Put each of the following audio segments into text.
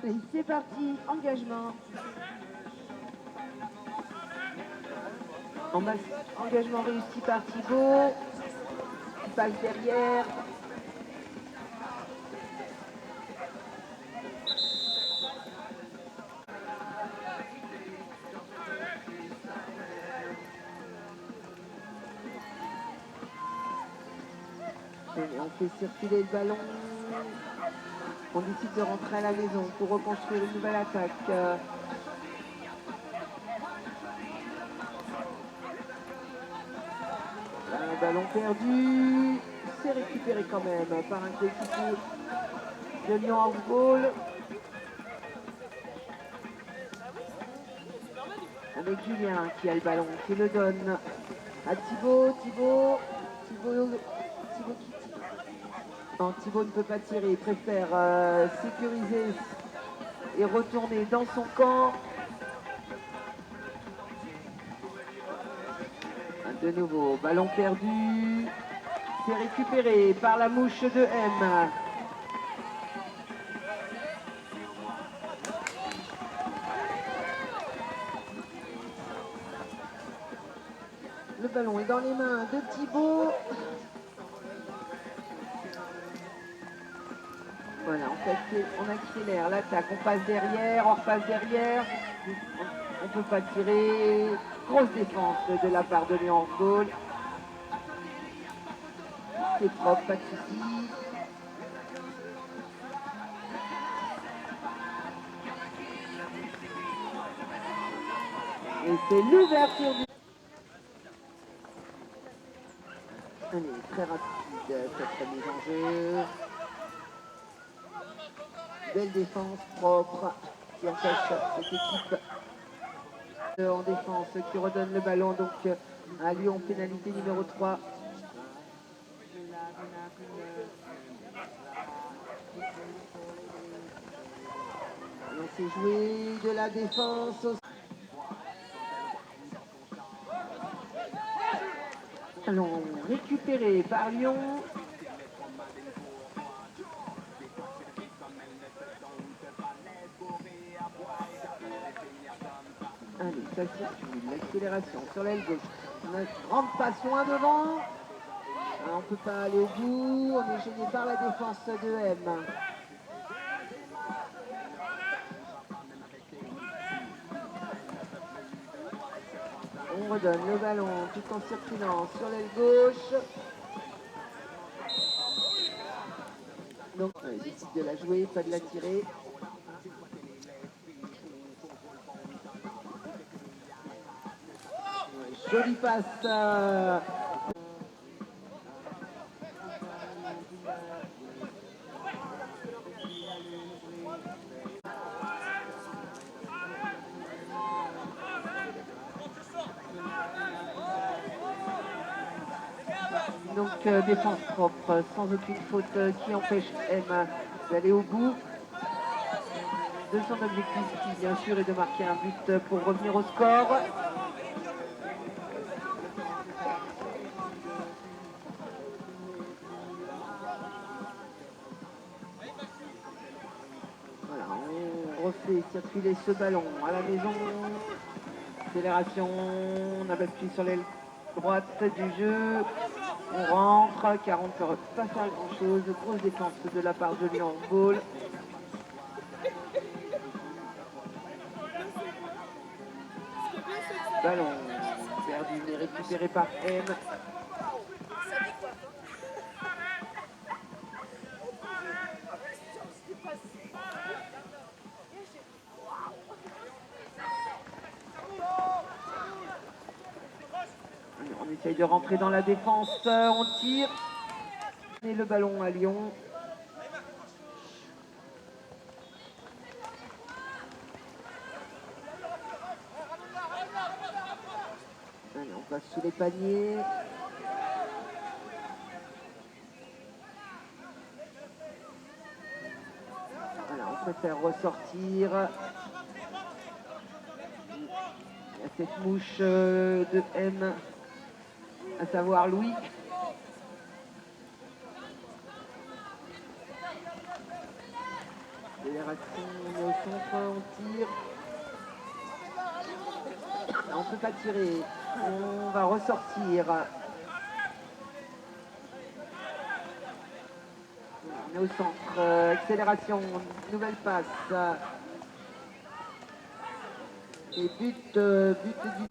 Et c'est parti, engagement. Engagement réussi par Thibaut. Passe derrière. Et on fait circuler le ballon. On décide de rentrer à la maison pour reconstruire une nouvelle attaque. Un ballon perdu. C'est récupéré quand même par un coéquipier de Lyon Handball. Avec Julien qui a le ballon, qui le donne à Thibaut. Thibaut qui tire. Non, Thibaut ne peut pas tirer, il préfère sécuriser et retourner dans son camp. De nouveau, ballon perdu. C'est récupéré par la mouche de M. Le ballon est dans les mains de Thibaut. Voilà, on accélère l'attaque, on passe derrière, on repasse derrière. On ne peut pas tirer. Grosse défense de la part de Lyon Handball. C'est propre, pas de soucis. Et c'est l'ouverture du... Allez, très rapide cette mise en jeu. Belle défense, propre, qui empêche cette équipe en défense, qui redonne le ballon donc à Lyon, pénalité numéro 3. On s'est joué de la défense. Ballon récupéré par Lyon. Allez, ça circule, l'accélération sur l'aile gauche. On rentre pas loin devant. On ne peut pas aller au bout, on est gêné par la défense de M. On redonne le ballon tout en circulant sur l'aile gauche. Donc, il décide de la jouer, pas de la tirer. Jolie passe. Donc défense propre, sans aucune faute qui empêche M d'aller au bout de son objectif qui bien sûr est de marquer un but pour revenir au score. Voilà, on refait circuler ce ballon à la maison. Accélération, on a basculé sur l'aile droite du jeu. On rentre, car on ne peut pas faire grand chose. Grosse défense de la part de Lyon Handball. Ballon perdu mais récupéré par M. On essaye de rentrer dans la défense, on tire. Et le ballon à Lyon. Allez, on passe sous les paniers. Voilà, on préfère ressortir. Il y a cette mouche de M, à savoir Louis. Accélération. On est au centre, on tire. On ne peut pas tirer. On va ressortir. On est au centre. Accélération. Nouvelle passe. Et but du...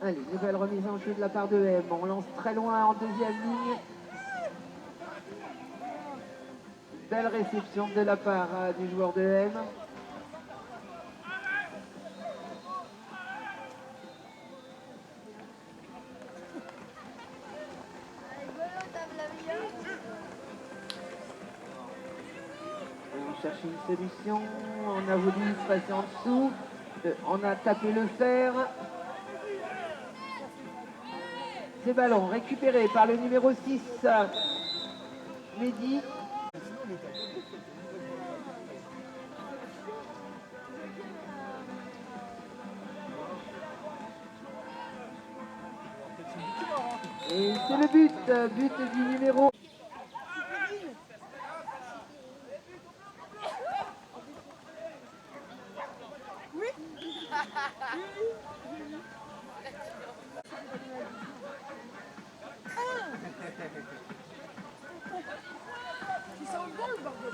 Allez, nouvelle remise en jeu de la part de M. On lance très loin en deuxième ligne. Belle réception de la part du joueur de M. On cherche une solution. On a voulu se passer en dessous. On a tapé le fer. Ces ballons récupérés par le numéro 6, Mehdi. Et c'est le but du numéro.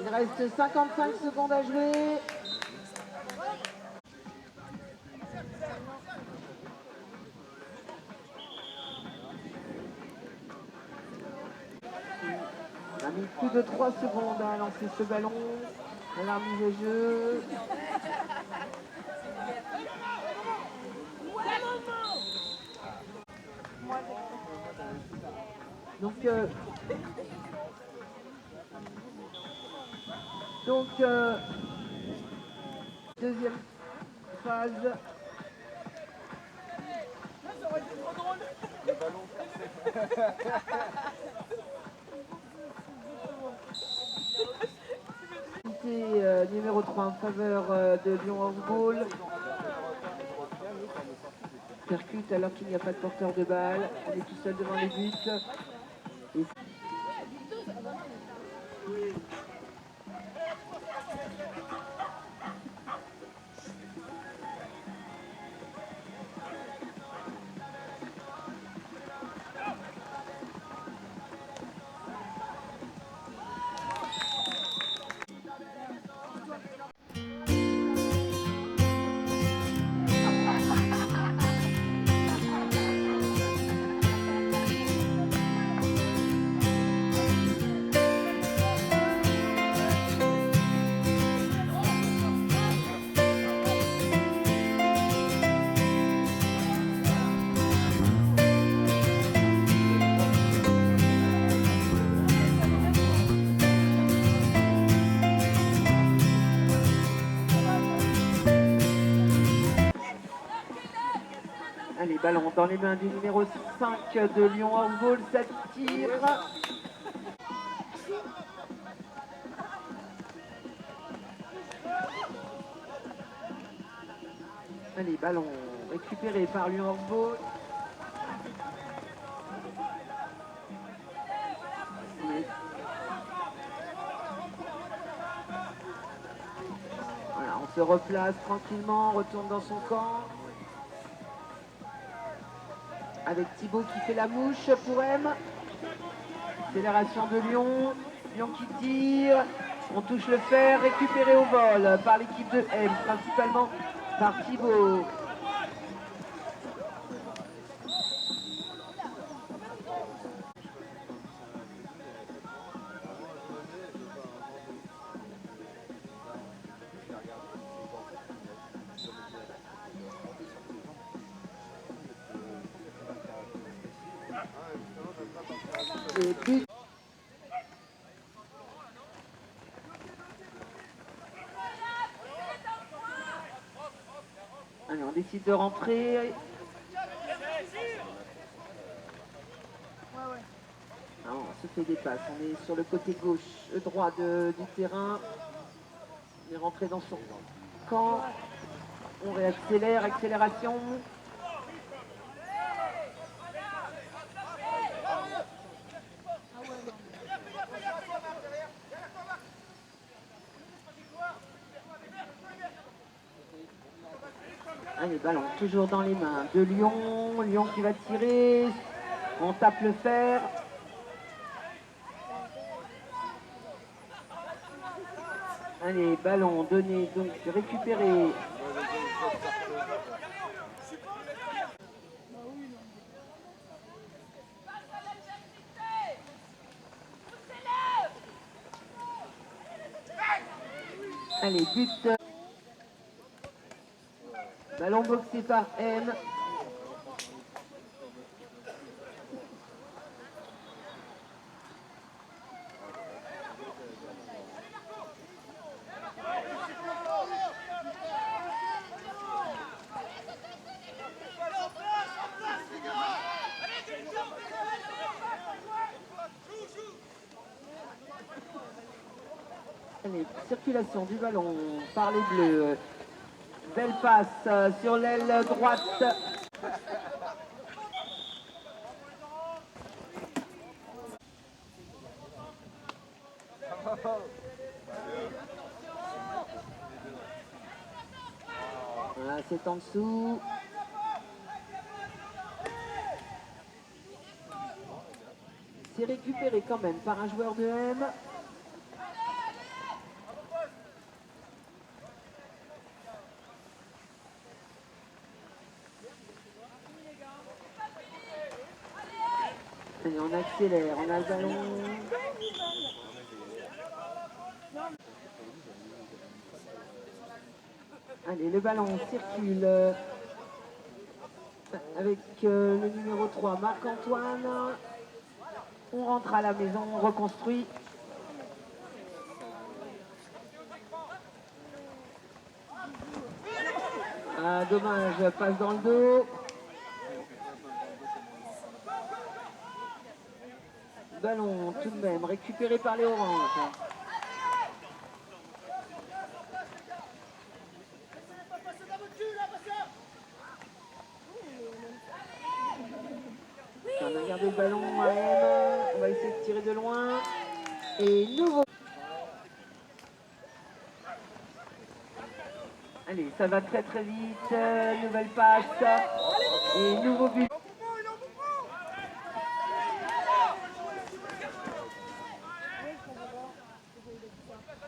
Il reste 55 secondes à jouer. On a mis plus de 3 secondes à lancer ce ballon. On a remis au jeu. Donc, deuxième phase. Ça aurait été trop drôle. Le ballon Numéro 3 en faveur de Lyon Handball. Percute alors qu'il n'y a pas de porteur de balle. On est tout seul devant les buts. Et... Allez, ballon dans les mains du numéro 5 de Lyon Handball, ça tire. Allez, ballon récupéré par Lyon Handball. Voilà, on se replace tranquillement, on retourne dans son camp. Avec Thibaut qui fait la mouche pour M. Accélération de Lyon. Lyon qui tire. On touche le fer, récupéré au vol par l'équipe de M, principalement par Thibaut. Et but. Allez, on décide de rentrer. Non, on se fait des passes. On est sur le côté gauche, droit du terrain. On est rentré dans son camp. On réaccélère, accélération. Allez, ballon toujours dans les mains de Lyon. Lyon qui va tirer. On tape le fer. Allez, ballon donné, donc récupéré. Allez, but. Ballon boxé par M. Allez, circulation du ballon par les Bleus. Belle passe sur l'aile droite. Voilà, c'est en dessous. C'est récupéré quand même par un joueur de M. Allez, on accélère, on a le ballon. Allez, le ballon circule avec le numéro 3, Marc-Antoine. On rentre à la maison, on reconstruit. Ah, dommage, passe dans le dos. Ballon tout de même récupéré par les Oranges. On a gardé le ballon à M. On va essayer de tirer de loin. Et nouveau. Allez, ça va très très vite. Nouvelle passe. Et nouveau but.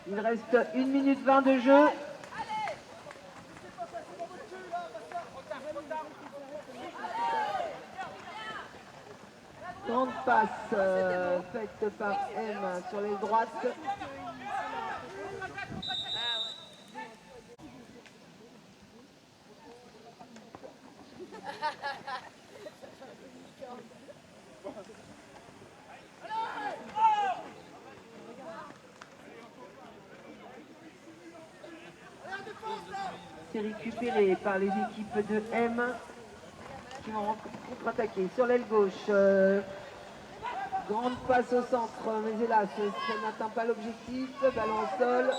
Il reste 1 minute 20 de jeu. Grande passe faite par M sur les droites. C'est récupéré par les équipes de M qui vont contre-attaquer sur l'aile gauche. Grande passe au centre, mais hélas, ça n'atteint pas l'objectif. Ballon au sol.